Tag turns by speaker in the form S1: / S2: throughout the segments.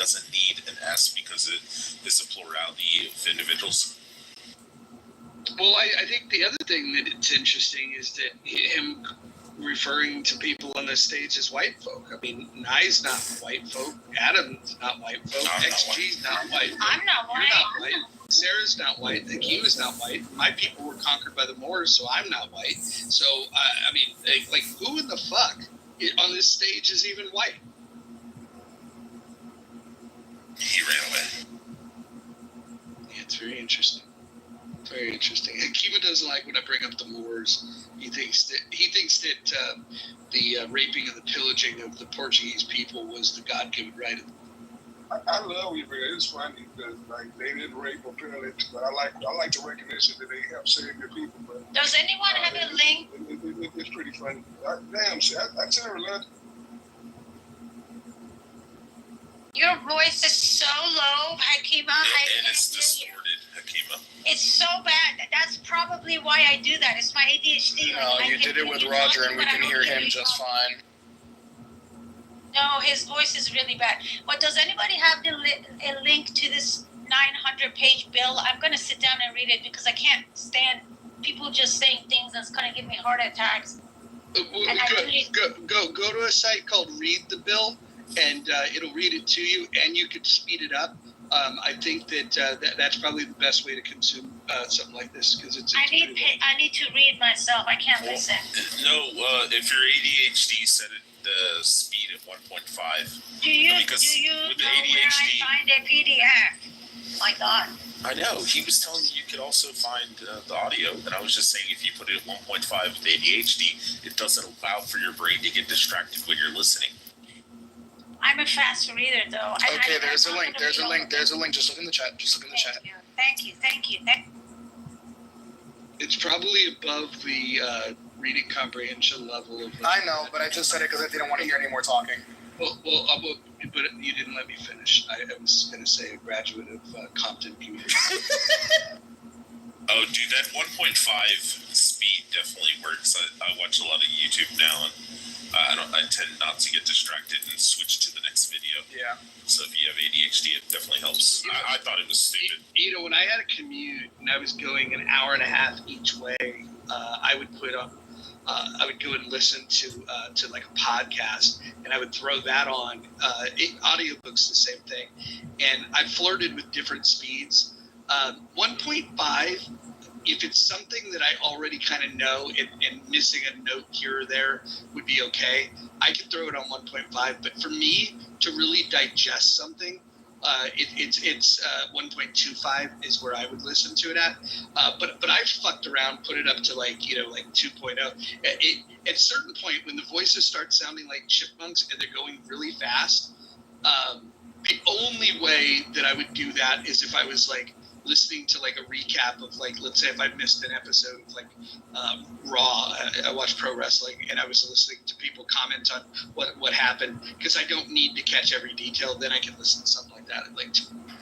S1: doesn't need an S because it is a plurality of individuals.
S2: Well, I think the other thing that it's interesting is that him referring to people on the stage as white folk. I mean, Nye's not white folk. Adam's not white folk. XG's not white.
S3: I'm not white.
S2: You're not white. Sarah's not white. Hakima's not white. My people were conquered by the Moors, so I'm not white. So, I mean, like, who in the fuck on this stage is even white?
S1: He ran away.
S2: Yeah, it's very interesting. Very interesting. Hakima doesn't like when I bring up the Moors. He thinks that the raping and the pillaging of the Portuguese people was the God-given right of them.
S4: I love it, man. It's funny because like they didn't rape or pillage, but I like the recognition that they helped save their people. But
S3: does anyone have a link?
S4: It's pretty funny. Damn, shit, I tell her, love.
S3: Your voice is so low, Hakima.
S1: And it's distorted, Hakima.
S3: It's so bad. That's probably why I do that. It's my ADHD.
S5: No, you did it with Roger, and we can hear him just fine.
S3: No, his voice is really bad. But does anybody have a link to this 900-page bill? I'm going to sit down and read it because I can't stand people just saying things that's going to give me heart attacks.
S2: Go to a site called Read the Bill, and it'll read it to you, and you could speed it up. I think that's probably the best way to consume something like this because it's.
S3: I need to read myself. I can't listen.
S1: No, if your ADHD set it the speed at 1.5.
S3: Do you
S1: with
S3: know
S1: the
S3: ADHD, where I find a PDF? My God.
S1: I know. He was telling me you could also find the audio, and I was just saying if you put it at 1.5 with ADHD, it doesn't allow for your brain to get distracted when you're listening.
S3: I'm a fast reader, though.
S5: Okay, there's a link. There's a link. Just look in the chat.
S3: Thank you.
S2: It's probably above the reading comprehension level of.
S5: I know, but I just said it because I didn't want to hear any more talking.
S2: Well, but you didn't let me finish. I was going to say a graduate of Compton Community.
S1: Oh, dude, that 1.5 speed definitely works. I watch a lot of YouTube now, and I tend not to get distracted and switch to the next video.
S5: Yeah.
S1: So if you have ADHD, it definitely helps. I thought it was stupid.
S2: When I had a commute and I was going an hour and a half each way, I would put on. I would go and listen to like a podcast, and I would throw that on. Audiobooks, the same thing, and I flirted with different speeds. 1.5. If it's something that I already kind of know and missing a note here or there would be okay, I could throw it on 1.5. But for me to really digest something, it's 1.25 is where I would listen to it at. But I've fucked around, put it up to like 2.0. At a certain point, when the voices start sounding like chipmunks and they're going really fast, the only way that I would do that is if I was like listening to like a recap of like, let's say if I missed an episode of like Raw, I watched pro wrestling and I was listening to people comment on what happened because I don't need to catch every detail. Then I can listen to something like that.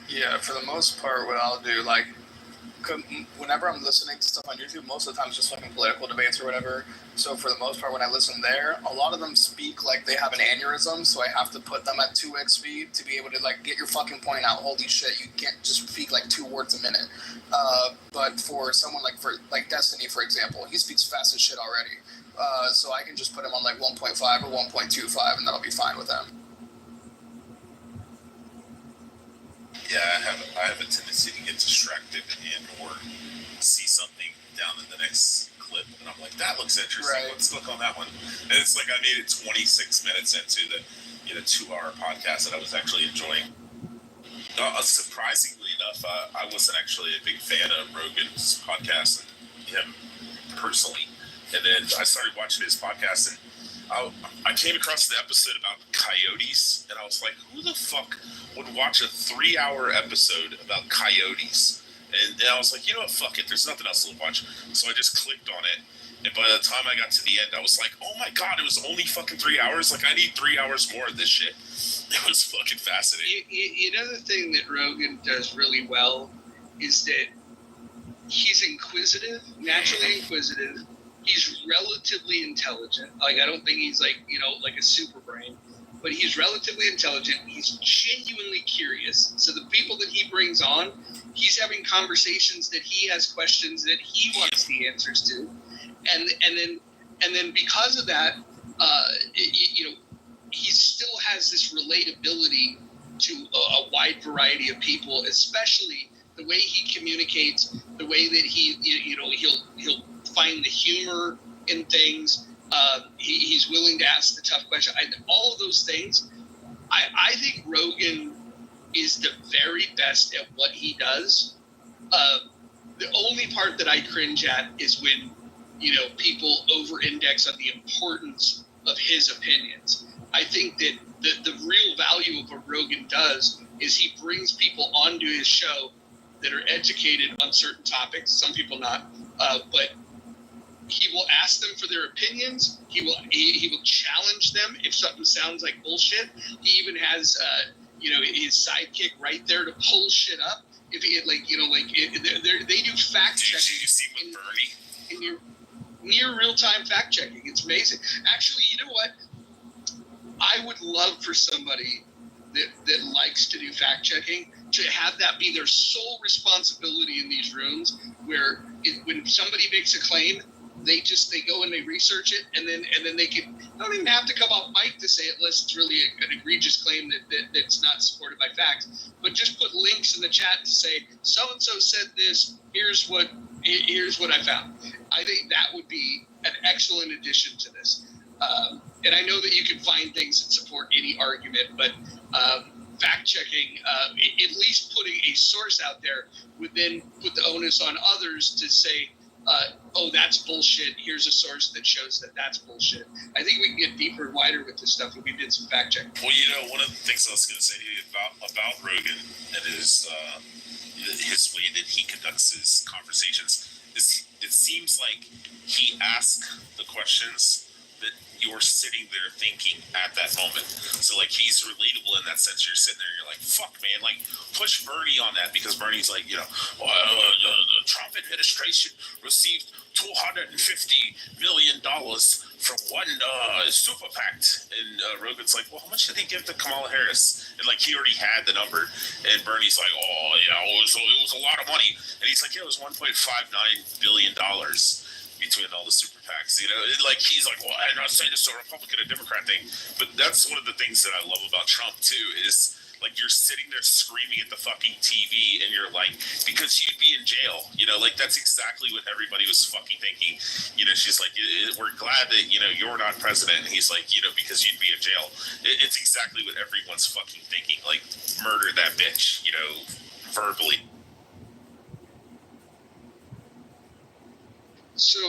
S5: Yeah, for the most part, what I'll do, like, whenever I'm listening to stuff on YouTube, most of the time it's just fucking political debates or whatever. So for the most part, when I listen there, a lot of them speak like they have an aneurysm, so I have to put them at 2x speed to be able to like get your fucking point out. Holy shit, you can't just speak like 2 words a minute. But for someone like Destiny, for example, he speaks fast as shit already. So I can just put him on like 1.5 or 1.25, and that'll be fine with him.
S1: Yeah, I have a tendency to get distracted and or see something down in the next clip, and I'm like, that looks interesting. Right. Let's click on that one. And it's like I made it 26 minutes into the 2-hour podcast that I was actually enjoying. Surprisingly enough, I wasn't actually a big fan of Rogan's podcast and him personally. And then I started watching his podcast, and I came across the episode about coyotes, and I was like, who the fuck would watch a 3-hour episode about coyotes? And I was like, you know what, fuck it, there's nothing else to watch. So I just clicked on it, and by the time I got to the end, I was like, oh my god, it was only fucking 3 hours? Like, I need 3 hours more of this shit. It was fucking fascinating.
S2: Another thing that Rogan does really well is that he's inquisitive, naturally inquisitive. He's relatively intelligent. Like, I don't think he's like, like a super brain. but he's relatively intelligent. He's genuinely curious. So the people that he brings on, he's having conversations that he has questions that he wants the answers to, and then because of that, he still has this relatability to a wide variety of people, especially the way he communicates, the way that he'll find the humor in things. He's willing to ask the tough question. All of those things. I think Rogan is the very best at what he does. The only part that I cringe at is when, people over-index on the importance of his opinions. I think that the real value of what Rogan does is he brings people onto his show that are educated on certain topics. Some people not, but he will ask them for their opinions. He will challenge them if something sounds like bullshit. He even has his sidekick right there to pull shit up. If he they do fact checking.
S1: Did you see with Bernie?
S2: In your near real time fact checking, it's amazing. Actually, you know what? I would love for somebody that likes to do fact checking to have that be their sole responsibility in these rooms, where when somebody makes a claim, they go and they research it, and then they don't even have to come off mic to say it unless it's really an egregious claim that's not supported by facts. But just put links in the chat to say so and so said this. Here's what I found. I think that would be an excellent addition to this. And I know that you can find things that support any argument, but fact checking, at least putting a source out there, would then put the onus on others to say, oh, that's bullshit. Here's a source that shows that that's bullshit. I think we can get deeper and wider with this stuff if we did some fact checking.
S1: Well, one of the things I was going to say about Rogan and his way that he conducts his conversations is it seems like he asks the questions that you're sitting there thinking at that moment. So, like, he's relatable in that sense. You're sitting there and you're like, fuck, man, like, push Bernie on that, because Bernie's like, the Trump administration received $250 million from one super PAC. And Rogan's like, well, how much did they give to Kamala Harris? And, like, he already had the number. And Bernie's like, oh, yeah, it was a lot of money. And he's like, yeah, it was $1.59 billion between all the super PACs, like, he's like, well, I'm not saying it's a Republican and Democrat thing, but that's one of the things that I love about Trump too, is like, you're sitting there screaming at the fucking TV and you're like, because you'd be in jail, like, that's exactly what everybody was fucking thinking. She's like, we're glad that, you're not president. And he's like, because you'd be in jail. It's exactly what everyone's fucking thinking, like, murder that bitch, verbally.
S2: So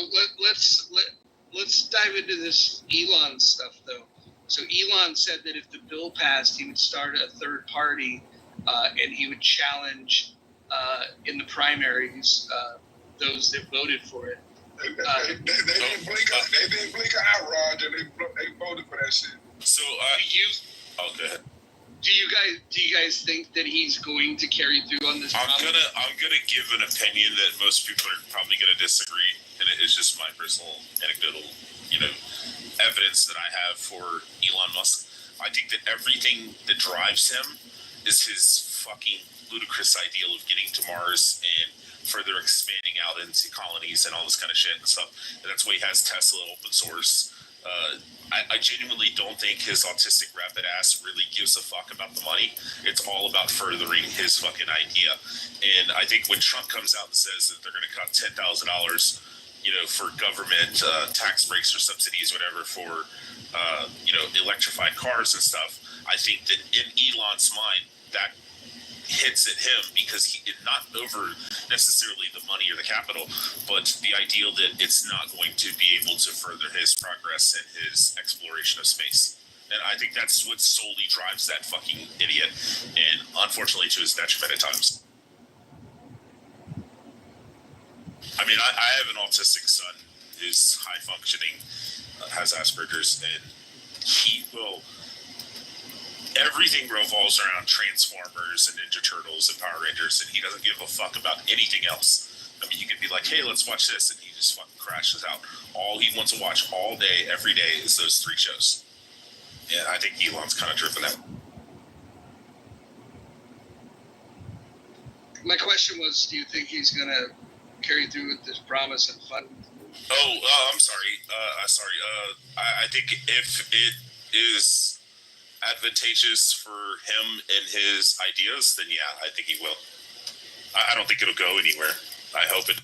S2: let's dive into this Elon stuff, though. So Elon said that if the bill passed, he would start a third party, and he would challenge in the primaries those that voted for it.
S4: They didn't blink an eye, Rod, and they voted for that shit.
S1: So go ahead.
S2: Do you guys think that he's going to carry through on this?
S1: I'm gonna give an opinion that most people are probably gonna disagree, and it's just my personal anecdotal, evidence that I have for Elon Musk. I think that everything that drives him is his fucking ludicrous ideal of getting to Mars and further expanding out into colonies and all this kind of shit and stuff. And that's why he has Tesla open source. I genuinely don't think his autistic rapid ass really gives a fuck about the money. It's all about furthering his fucking idea. And I think when Trump comes out and says that they're going to cut $10,000, for government tax breaks or subsidies, whatever, for electrified cars and stuff, I think that in Elon's mind that hits at him, because he not over necessarily the money or the capital, but the ideal that it's not going to be able to further his progress and his exploration of space. And I think that's what solely drives that fucking idiot, and unfortunately to his detriment at times. I mean, I have an autistic son who's high functioning, has Asperger's, and he will. Everything revolves around Transformers and Ninja Turtles and Power Rangers, and he doesn't give a fuck about anything else. I mean, you could be like, hey, let's watch this, and he just fucking crashes out. All he wants to watch all day, every day, is those three shows. Yeah, I think Elon's kind of driven that.
S2: My question was, do you think he's going to carry through with this promise and fund?
S1: I'm sorry. I think if it is advantageous for him and his ideas, then yeah, I think he will. I don't think it'll go anywhere. I hope it.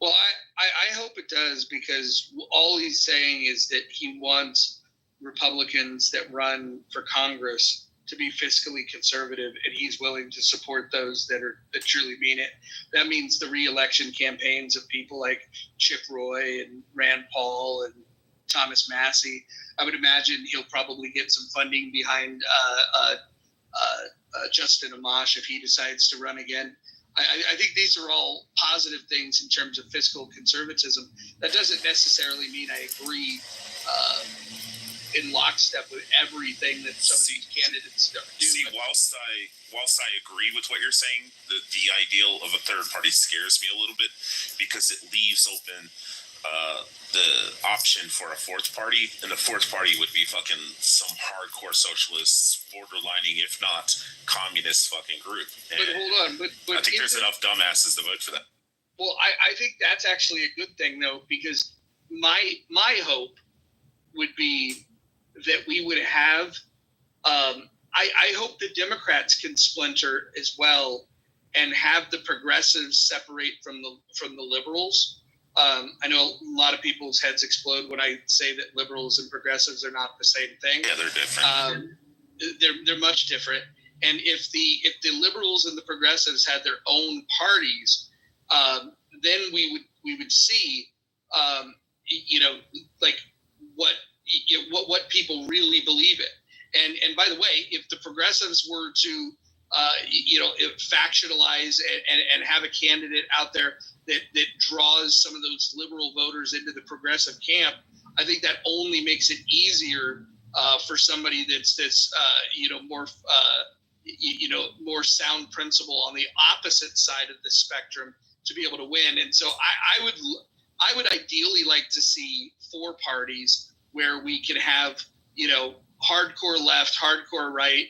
S2: Well, I hope it does, because all he's saying is that he wants Republicans that run for Congress to be fiscally conservative, and he's willing to support those that truly mean it. That means the re-election campaigns of people like Chip Roy and Rand Paul and Thomas Massey. I would imagine he'll probably get some funding behind Justin Amash if he decides to run again. I think these are all positive things in terms of fiscal conservatism. That doesn't necessarily mean I agree in lockstep with everything that some of these candidates do.
S1: See, whilst I agree with what you're saying, the ideal of a third party scares me a little bit, because it leaves open the option for a fourth party, and the fourth party would be fucking some hardcore socialists, borderlining, if not communist fucking group. And
S2: but hold on, but
S1: I think there's enough dumbasses to vote for that.
S2: Well, I think that's actually a good thing, though, because my hope would be that we would have. I hope the Democrats can splinter as well, and have the progressives separate from the liberals. I know a lot of people's heads explode when I say that liberals and progressives are not the same thing.
S1: Yeah, they're different.
S2: They're much different. And if the liberals and the progressives had their own parties, then we would see, like what people really believe in. And by the way, if the progressives were to factionalize and have a candidate out there that draws some of those liberal voters into the progressive camp, I think that only makes it easier for somebody that's more sound principle on the opposite side of the spectrum to be able to win. And so I would ideally like to see four parties where we can have hardcore left, hardcore right,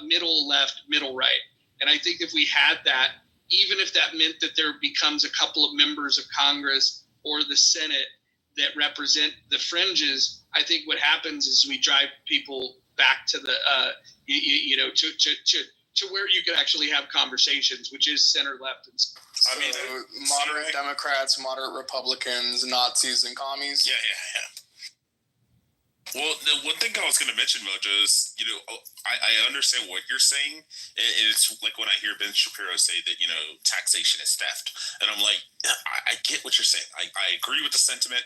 S2: middle left, middle right. And I think if we had that, even if that meant that there becomes a couple of members of Congress or the Senate that represent the fringes, I think what happens is we drive people back to the, to where you can actually have conversations, which is center left.
S5: I mean, moderate Democrats, moderate Republicans, Nazis, and commies.
S1: Yeah. Well, the one thing I was going to mention, Mojo, is, I understand what you're saying. It's like when I hear Ben Shapiro say that, taxation is theft. And I'm like, I get what you're saying. I agree with the sentiment.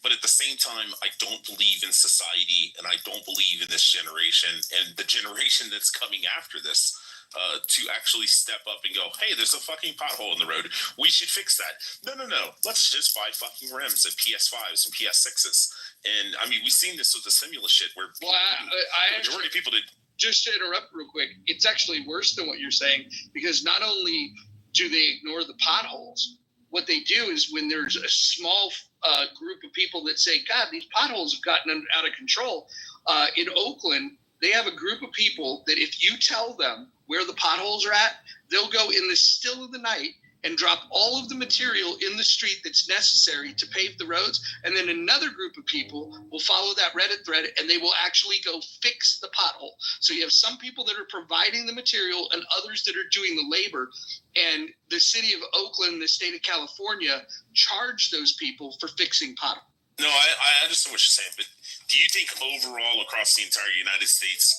S1: But at the same time, I don't believe in society, and I don't believe in this generation and the generation that's coming after this. To actually step up and go, hey, there's a fucking pothole in the road. We should fix that. No. Let's just buy fucking rims and PS5s and PS6s. And I mean, we've seen this with the stimulus shit where the majority of people did.
S2: Just to interrupt real quick, it's actually worse than what you're saying, because not only do they ignore the potholes, what they do is when there's a small group of people that say, God, these potholes have gotten out of control. In Oakland, they have a group of people that if you tell them where the potholes are at, they'll go in the still of the night and drop all of the material in the street that's necessary to pave the roads. And then another group of people will follow that Reddit thread, and they will actually go fix the pothole. So you have some people that are providing the material and others that are doing the labor. And the city of Oakland, the state of California, charge those people for fixing potholes.
S1: No, I understand what you're saying, but do you think overall across the entire United States,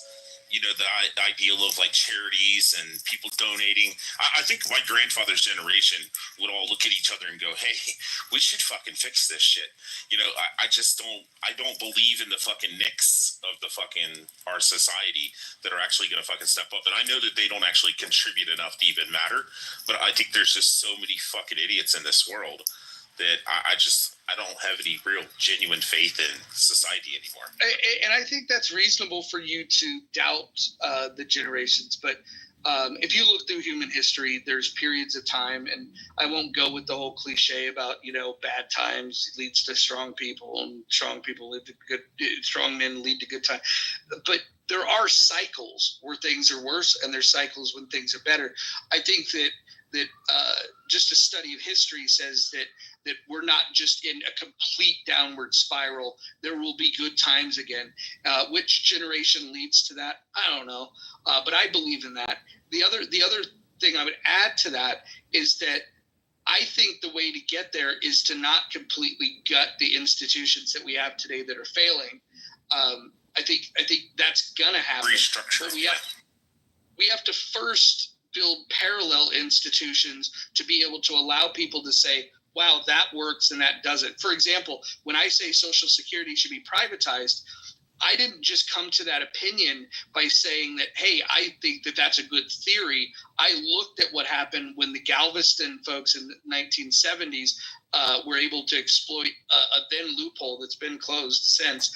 S1: the ideal of like charities and people donating, I think my grandfather's generation would all look at each other and go, hey, we should fucking fix this shit. I don't believe in the fucking nicks of the fucking our society that are actually going to fucking step up. And I know that they don't actually contribute enough to even matter, but I think there's just so many fucking idiots in this world that I don't have any real genuine faith in society anymore.
S2: And I think that's reasonable for you to doubt the generations, but if you look through human history, there's periods of time, and I won't go with the whole cliche about, bad times leads to strong people, and strong people lead to good, strong men lead to good times. But there are cycles where things are worse, and there's cycles when things are better. I think that just a study of history says that we're not just in a complete downward spiral. There will be good times again. Which generation leads to that? I don't know, but I believe in that. The other thing I would add to that is that I think the way to get there is to not completely gut the institutions that we have today that are failing. I think that's gonna happen.
S1: Restructure.
S2: But we have to first build parallel institutions to be able to allow people to say, wow, that works and that doesn't. For example, when I say Social Security should be privatized, I didn't just come to that opinion by saying that, hey, I think that that's a good theory. I looked at what happened when the Galveston folks in the 1970s were able to exploit a then loophole that's been closed since,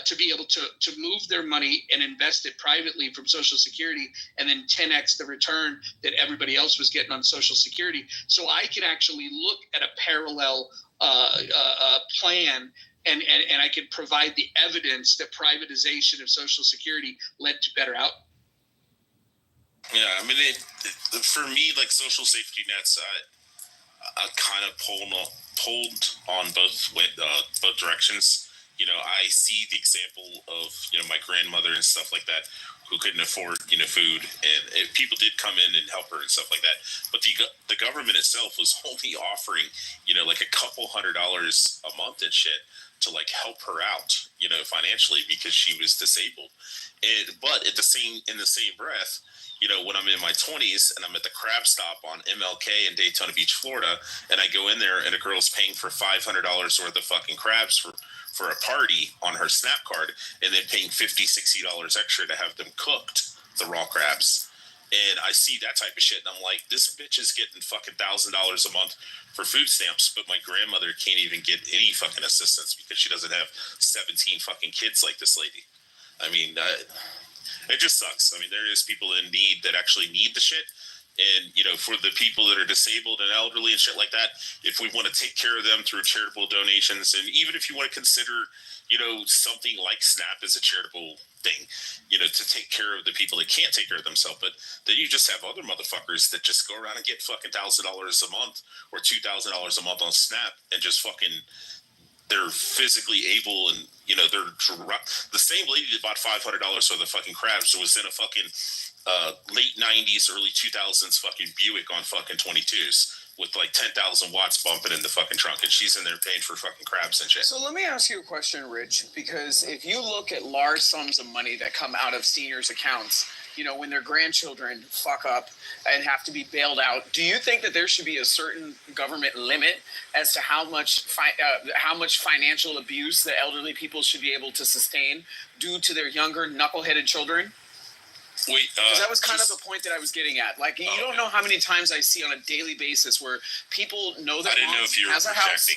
S2: to be able to move their money and invest it privately from Social Security and then 10x the return that everybody else was getting on Social Security. So I can actually look at a parallel plan, and I can provide the evidence that privatization of Social Security led to better outcomes.
S1: Yeah, I mean, for me, like social safety nets, I kind of pulled on both directions. I see the example of my grandmother and stuff like that, who couldn't afford food, and people did come in and help her and stuff like that. But the government itself was only offering like a couple $100 a month and shit to like help her out financially, because she was disabled. But in the same breath, when I'm in my 20s and I'm at the crab stop on MLK in Daytona Beach, Florida, and I go in there and a girl's paying for $500 worth of fucking crabs for a party on her SNAP card, and then paying $50-$60 extra to have them cooked, the raw crabs. And I see that type of shit, and I'm like, this bitch is getting fucking $1,000 a month for food stamps, but my grandmother can't even get any fucking assistance because she doesn't have 17 fucking kids like this lady. I mean, it just sucks. I mean, there is people in need that actually need the shit. And, for the people that are disabled and elderly and shit like that, if we want to take care of them through charitable donations, and even if you want to consider, something like SNAP as a charitable thing, to take care of the people that can't take care of themselves. But then you just have other motherfuckers that just go around and get fucking $1,000 a month or $2,000 a month on SNAP, and just fucking, they're physically able, and the same lady that bought $500 for the fucking crabs was in a fucking late 90s, early 2000s fucking Buick on fucking 22s with like 10,000 watts bumping in the fucking trunk, and she's in there paying for fucking crabs and shit.
S5: So let me ask you a question, Rich, because if you look at large sums of money that come out of seniors' accounts, when their grandchildren fuck up and have to be bailed out, do you think that there should be a certain government limit as to how much financial abuse the elderly people should be able to sustain due to their younger knuckleheaded children?
S1: Wait,
S5: because that was kind of the point that I was getting at. Like, you don't know how many times I see on a daily basis where people know that mom has a house.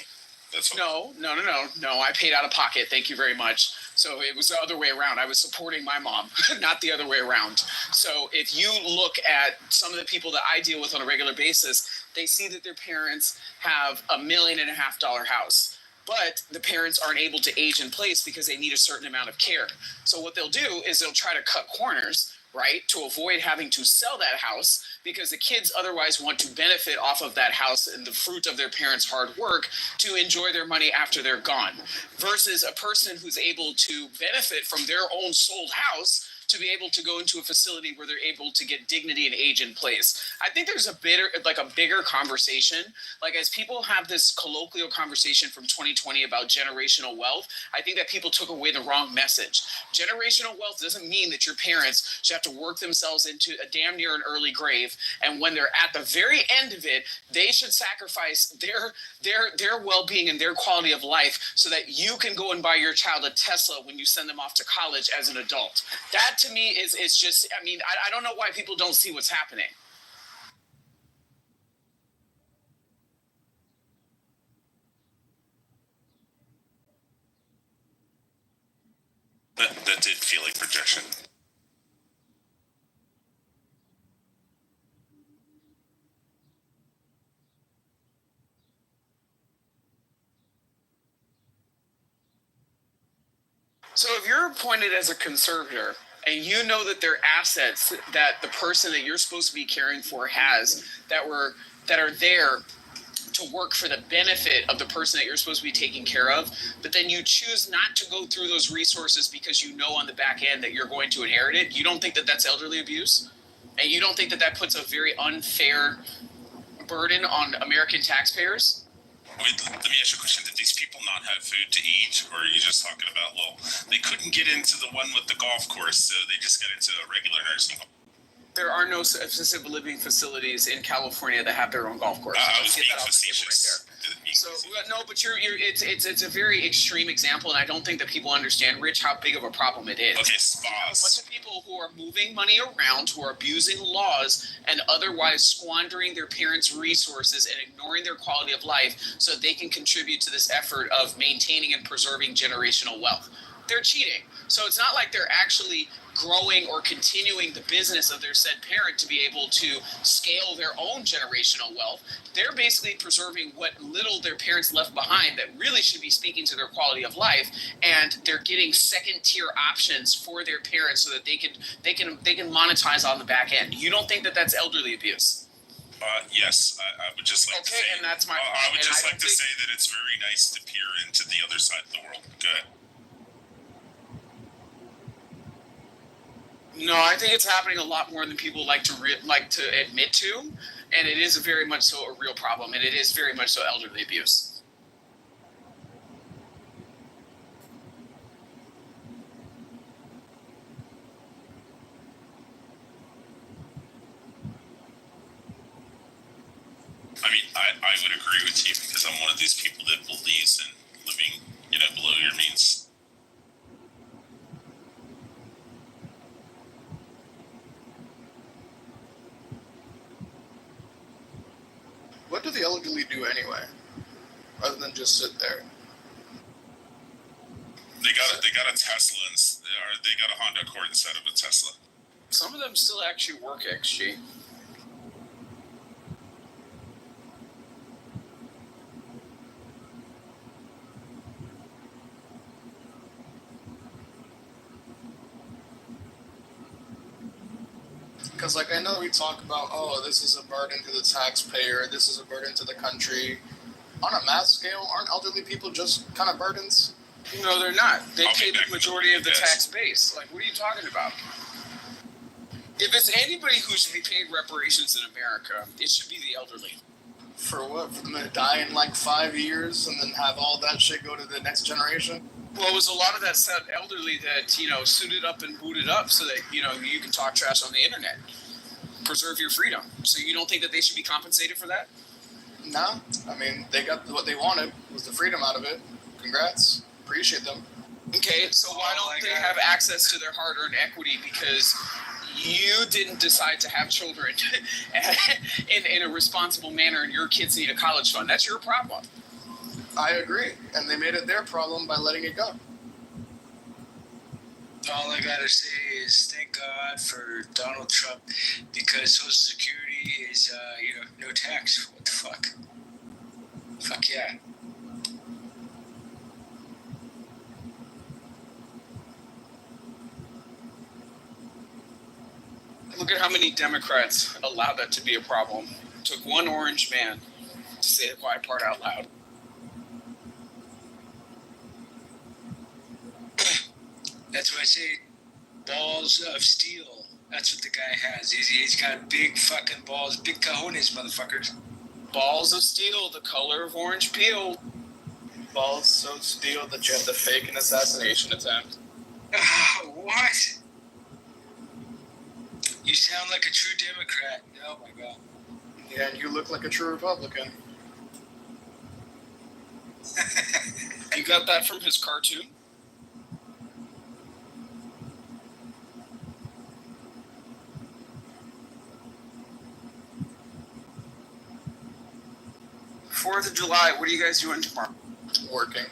S5: No. I paid out of pocket. Thank you very much. So it was the other way around. I was supporting my mom, not the other way around. So if you look at some of the people that I deal with on a regular basis, they see that their parents have $1.5 million house. But the parents aren't able to age in place because they need a certain amount of care. So what they'll do is they'll try to cut corners, right, to avoid having to sell that house, because the kids otherwise want to benefit off of that house and the fruit of their parents' hard work to enjoy their money after they're gone, versus a person who's able to benefit from their own sold house to be able to go into a facility where they're able to get dignity and age in place. I think there's a bigger conversation. Like, as people have this colloquial conversation from 2020 about generational wealth, I think that people took away the wrong message. Generational wealth doesn't mean that your parents should have to work themselves into a damn near an early grave, and when they're at the very end of it, they should sacrifice their well-being and their quality of life so that you can go and buy your child a Tesla when you send them off to college as an adult. That, to me, is just, I mean, I don't know why people don't see what's happening.
S1: That did feel like projection.
S5: So if you're appointed as a conservator and you know that there are assets that the person that you're supposed to be caring for has that are there to work for the benefit of the person that you're supposed to be taking care of, but then you choose not to go through those resources because you know on the back end that you're going to inherit it, you don't think that that's elderly abuse? And you don't think that that puts a very unfair burden on American taxpayers?
S1: Wait, let me ask you a question. Did these people not have food to eat? Or are you just talking about, well, they couldn't get into the one with the golf course, so they just got into a regular nursing home?
S5: There are no assisted living facilities in California that have their own golf course.
S1: I was being facetious.
S5: So no, but it's a very extreme example, and I don't think that people understand, Rich, how big of a problem it is.
S1: Okay,
S5: You have a bunch
S1: spas.
S5: of people who are moving money around, who are abusing laws, and otherwise squandering their parents' resources and ignoring their quality of life so that they can contribute to this effort of maintaining and preserving generational wealth. They're cheating. So it's not like they're actually growing or continuing the business of their said parent to be able to scale their own generational wealth. They're basically preserving what little their parents left behind that really should be speaking to their quality of life, and they're getting second tier options for their parents so that they can monetize on the back end. You don't think that that's elderly abuse?
S1: Yes, I would just like to say.
S5: And that's my
S1: I would
S5: and
S1: just
S5: I
S1: like to say that it's very nice to peer into the other side of the world. Good.
S5: No, I think it's happening a lot more than people like to admit to, and it is very much so a real problem, and it is very much so elderly abuse.
S1: I mean, I would agree with you because I'm one of these people that believes in living, below your means.
S5: What do the elderly do anyway, other than just sit there?
S1: They got a Tesla, or they got a Honda Accord instead of a Tesla.
S5: Some of them still actually work, XG. Because, I know we talk about, this is a burden to the taxpayer, this is a burden to the country. On a mass scale, aren't elderly people just kind of burdens? No, they're not. They pay the majority of the tax base. What are you talking about? If it's anybody who should be paid reparations in America, it should be the elderly. For what? For them to die in 5 years and then have all that shit go to the next generation? Well, it was a lot of that said elderly that, suited up and booted up so that, you can talk trash on the internet. Preserve your freedom. So you don't think that they should be compensated for that? No. I mean, they got what they wanted, was the freedom out of it. Congrats. Appreciate them. Okay, so why don't they have access to their hard-earned equity? Because you didn't decide to have children in a responsible manner and your kids need a college fund. That's your problem. I agree. And they made it their problem by letting it go.
S6: All I gotta say is thank God for Donald Trump, because Social Security is, no tax. What the fuck? Fuck yeah.
S5: Look at how many Democrats allowed that to be a problem. It took one orange man to say the quiet part out loud.
S6: That's why I say balls of steel. That's what the guy has. He's got big fucking balls, big cojones, motherfuckers.
S5: Balls of steel, the color of orange peel. Balls so steel that you have to fake an assassination attempt.
S6: What? You sound like a true Democrat. Oh my God.
S5: Yeah, and you look like a true Republican. You got that from his cartoon? Fourth of July, what are you guys doing tomorrow? Working.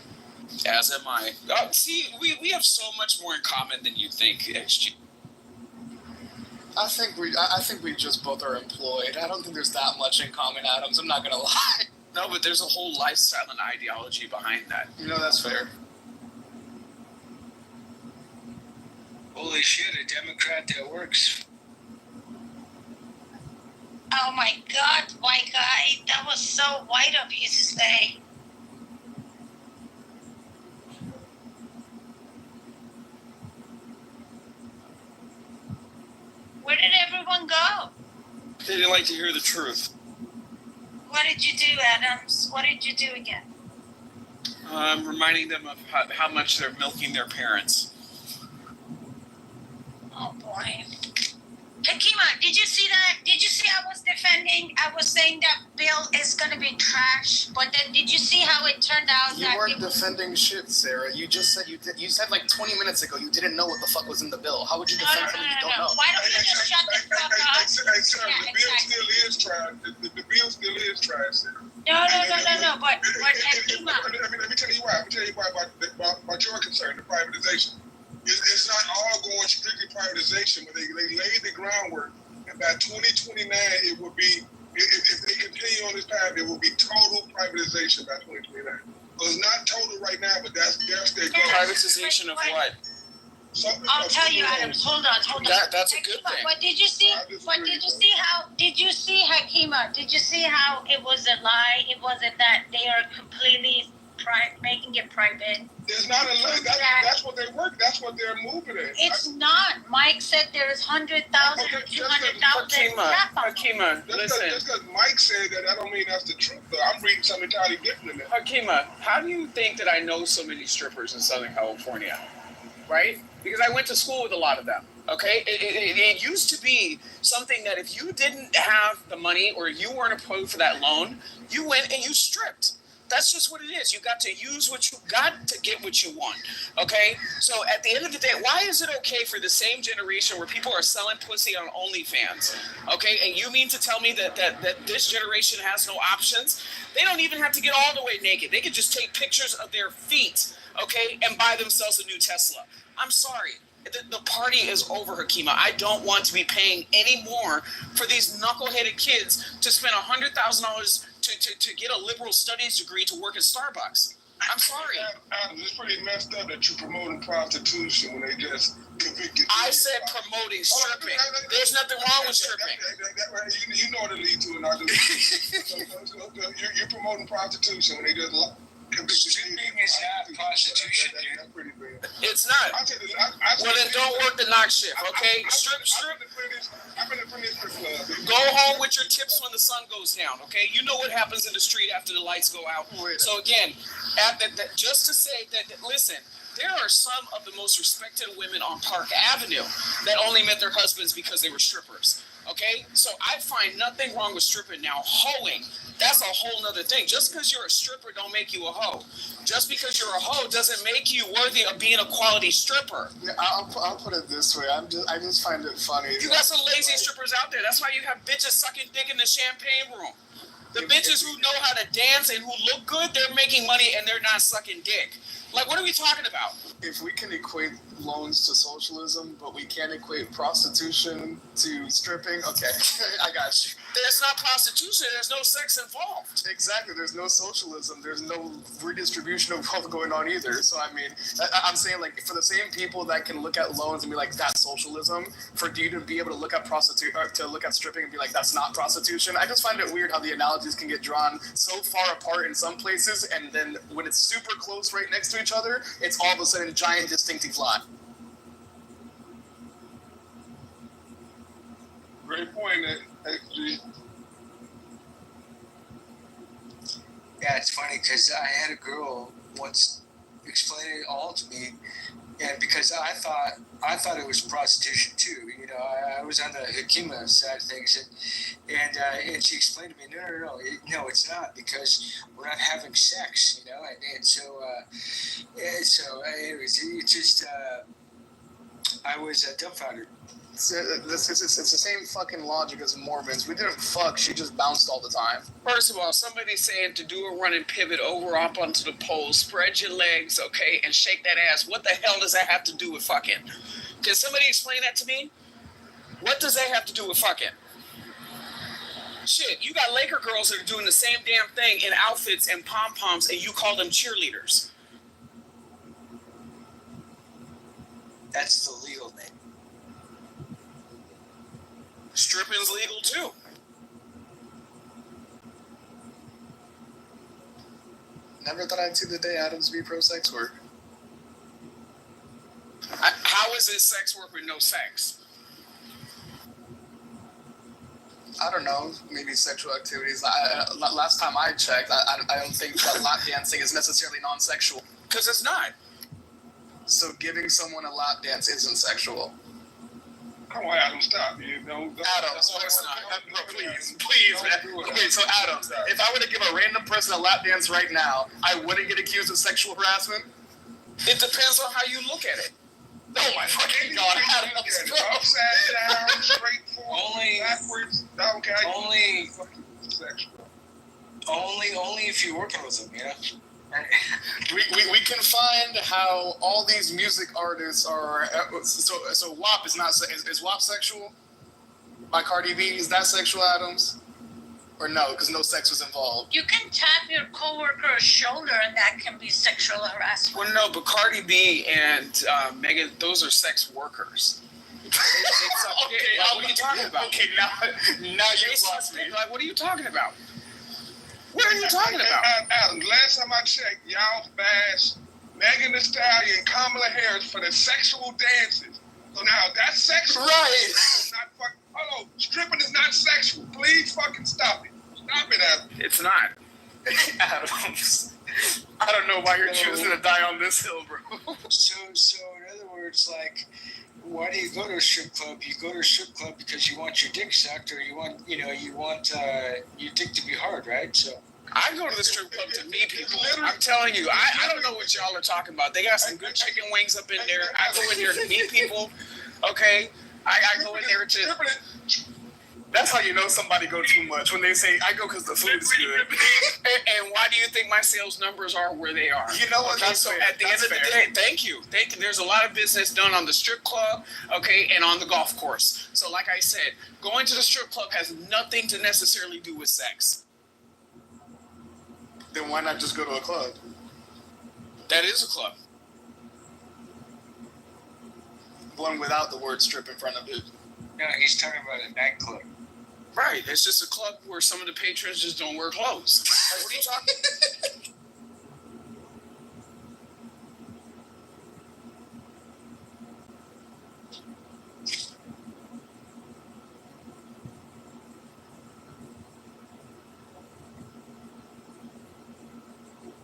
S5: As am I. Oh, see, we have so much more in common than you think, XG. I think we just both are employed. I don't think there's that much in common, Adams. I'm not gonna lie. No, but there's a whole lifestyle and ideology behind that. That's fair.
S6: Holy shit, a Democrat that works.
S3: Oh my God, white guy, that was so white of you to say. Where did everyone go?
S7: They didn't like to hear the truth.
S3: What did you do, Adams? What did you do again?
S7: Reminding them of how much they're milking their parents.
S3: Oh boy. Hey, Kima, did you see that? Did you see I was saying that Bill is gonna be trash, but then did you see how it turned out?
S5: You weren't defending shit, Sarah. You just said you did. You said like 20 minutes ago you didn't know what the fuck was in the bill. How would you defend something you don't know?
S3: Why don't you just shut the fuck up?
S4: Hey, Sarah,
S3: Yeah,
S4: the bill still is trash. The bill still is trash. Sarah.
S3: No. But Kima.
S4: Let me tell you why. About your concern, the privatization. It's not all going strictly privatization, but they laid the groundwork, and by 2029, it will be, if they continue on this path, it will be total privatization by 2029. So it's not total right now, but that's their goal.
S7: Privatization of what?
S3: I'll tell you, Adams. Hold on.
S7: That's a good thing.
S3: But did you see how Kima? Did you see how it was a lie? It wasn't that they are completely making it private.
S4: There's not a lie. That's what they work. That's what they're moving at.
S3: It's not. Mike said there's 100,000 or 200,000.
S7: Hakima, listen.
S4: Just because Mike said that, I don't mean that's the truth. Though. I'm reading something entirely different than that.
S7: Hakima, how do you think that I know so many strippers in Southern California? Right? Because I went to school with a lot of them. Okay? It used to be something that if you didn't have the money or you weren't approved for that loan, you went and you stripped. That's just what it is. You got to use what you got to get what you want. Okay? So at the end of the day, why is it okay for the same generation where people are selling pussy on OnlyFans? Okay? And you mean to tell me that this generation has no options? They don't even have to get all the way naked. They could just take pictures of their feet, okay, and buy themselves a new Tesla. I'm sorry. The party is over, Hakima. I don't want to be paying any more for these knuckleheaded kids to spend $100,000 to get a liberal studies degree to work at Starbucks. I'm sorry.
S4: It's pretty messed up that you're promoting prostitution when they just convicted.
S7: I said promoting stripping. There's nothing wrong with stripping.
S4: You know what it leads to, and I do. You're promoting prostitution when they just
S6: Stripping is not prostitution, dude.
S4: That's pretty bad.
S7: It's not. Well, then don't work the night shift, okay? Strip.
S4: I'm in the finish strip club.
S7: Go home with your tips when the sun goes down, okay? You know what happens in the street after the lights go out. So again, just to say that, listen, there are some of the most respected women on Park Avenue that only met their husbands because they were strippers. Okay, so I find nothing wrong with stripping. Now, hoeing, that's a whole nother thing. Just because you're a stripper don't make you a hoe. Just because you're a hoe doesn't make you worthy of being a quality stripper.
S5: Yeah, I'll put it this way. I just find it funny.
S7: You got some lazy strippers out there. That's why you have bitches sucking dick in the champagne room. The bitches who know how to dance and who look good, they're making money and they're not sucking dick. Like, what are we talking about?
S5: If we can equate loans to socialism, but we can't equate prostitution to stripping, okay, I got you.
S7: There's not prostitution. There's no sex involved.
S5: Exactly. There's no socialism. There's no redistribution of wealth going on either. So, I mean, I'm saying, like, for the same people that can look at loans and be like, that's socialism, for you to be able to look at to look at stripping and be like, that's not prostitution, I just find it weird how the analogies can get drawn so far apart in some places, and then when it's super close right next to each other, it's all of a sudden giant distinctive line.
S4: Great point, XG.
S6: Yeah, it's funny because I had a girl once explain it all to me, and because I thought it was prostitution too. You know, I was on the Hakima side of things, and she explained to me, no, it's not, because we're not having sex. You know, and so anyways, it just I was dumbfounded.
S5: It's the same fucking logic as Mormons. We didn't fuck, she just bounced all the time.
S7: First of all, somebody's saying to do a running pivot over up onto the pole, spread your legs, okay, and shake that ass. What the hell does that have to do with fucking? Can somebody explain that to me? What does that have to do with fucking? Shit, you got Laker girls that are doing the same damn thing in outfits and pom-poms, and you call them cheerleaders.
S6: That's the legal name.
S7: Stripping's legal too.
S5: Never thought I'd see the day Adams be pro sex work.
S7: How is it sex work with no sex?
S5: I don't know, maybe sexual activities. Last time I checked, I don't think that lap dancing is necessarily non-sexual.
S7: Because it's not.
S5: So giving someone a lap dance isn't sexual.
S4: Come on, Adam, stop. You know,
S5: Adams, no, it's not. No, please, man. Okay, so Adams, if I were to give a random person a lap dance right now, I wouldn't get accused of sexual harassment?
S7: It depends on how you look at it.
S5: Oh my fucking God, Adams, bro.
S4: Upside down, straight forward, backwards. Okay,
S6: Only
S4: sexual.
S6: only if you're working with them, you know.
S5: We can find how all these music artists are. So WAP is not. Is WAP sexual? By Cardi B, is that sexual, Adams? Or no, because no sex was involved.
S3: You can tap your coworker's shoulder, and that can be sexual harassment.
S7: Well, no, but Cardi B and Megan, those are sex workers.
S5: Okay,
S7: what are you talking about?
S5: Okay, now you lost me.
S7: Like, what are you talking about? What are you talking about?
S4: Adam, last time I checked, y'all bashed Megan Thee Stallion and Kamala Harris for the sexual dances. So now that's sexual.
S5: Right.
S4: It's not fucking. Hello, stripping is not sexual. Please fucking stop it. Stop it, Adam.
S7: It's not.
S5: Adams, I don't know why you're choosing to die on this hill, bro.
S6: So in other words, like, why do you go to a strip club? You go to a strip club because you want your dick sucked, or you want your dick to be hard, right? So.
S7: I go to the strip club to meet people. I'm telling you, I don't know what y'all are talking about. They got some good chicken wings up in there. I go in there to meet people. Okay, I go in there to.
S5: That's how you know somebody go too much, when they say, I go because the food is good.
S7: And why do you think my sales numbers are where they are?
S5: You know what?
S7: Okay, so at the end of the day, thank you. There's a lot of business done on the strip club, okay, and on the golf course. So like I said, going to the strip club has nothing to necessarily do with sex.
S5: Then why not just go to a club?
S7: That is a club.
S5: One without the word strip in front of it.
S6: No, he's talking about a nightclub.
S7: Right. It's just a club where some of the patrons just don't wear clothes. Like, what are you talking?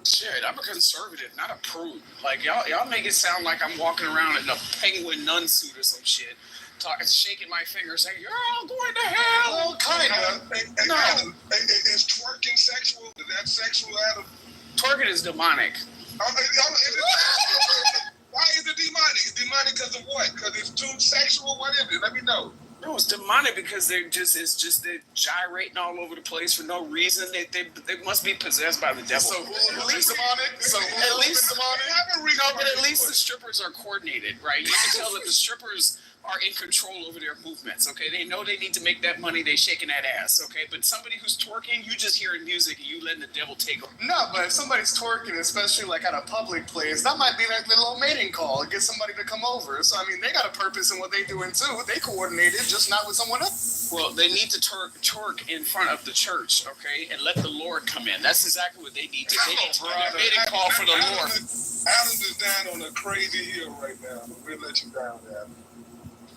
S7: Shit, I'm a conservative, not a prude. Like y'all make it sound like I'm walking around in a penguin nun suit or some shit, shaking my fingers, saying you're all going to hell.
S5: Well, kind of.
S7: No.
S4: Adam, is twerking sexual? Is that sexual, Adam?
S7: Twerking is demonic.
S4: Why is it demonic? It's demonic because of what? Because it's too sexual? What is it? Let me know.
S7: No, it's demonic because they're gyrating all over the place for no reason. They must be possessed by the devil.
S5: So who is demonic?
S7: At least
S4: No,
S7: but at least the strippers are coordinated, right? You can tell that the strippers are in control over their movements, okay? They know they need to make that money, they shaking that ass, okay? But somebody who's twerking, you just hearing music and you letting the devil take over.
S5: No, but if somebody's twerking, especially like at a public place, that might be like the little mating call to get somebody to come over. So, I mean, they got a purpose in what they doing too. They coordinated, just not with someone else.
S7: Well, they need to twerk in front of the church, okay? And let the Lord come in. That's exactly what they need to do. They need to do a mating call for the Lord.
S4: Adams is down on a crazy hill right now. We'll let you down, Adam.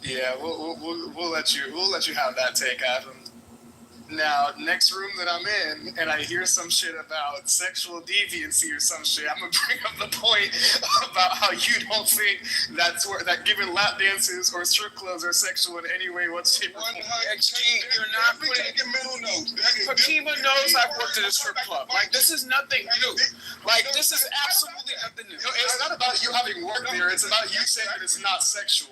S5: Yeah, we'll let you have that take, Adam. Now, next room that I'm in, and I hear some shit about sexual deviancy or some shit, I'm gonna bring up the point about how you don't think that giving lap dances or strip clubs are sexual in any way whatsoever.
S7: XG, you're not
S4: taking mental notes.
S7: Hakima knows I've worked at a strip club. Like, this is nothing new. Like, this is absolutely nothing new.
S5: It's not about you having worked there. It's about you saying that it's not sexual.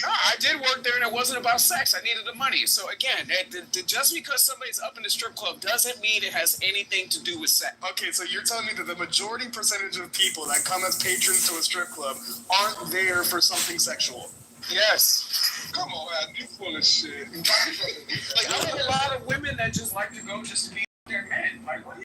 S7: No, I did work there, and it wasn't about sex. I needed the money. So again, just because somebody's up in the strip club doesn't mean it has anything to do with sex.
S5: Okay, so you're telling me that the majority percentage of people that come as patrons to a strip club aren't there for something sexual?
S7: Yes.
S4: Come on, Adam, you full of shit.
S7: Like, I know a lot of women that just like to go just to be with their men. Like, what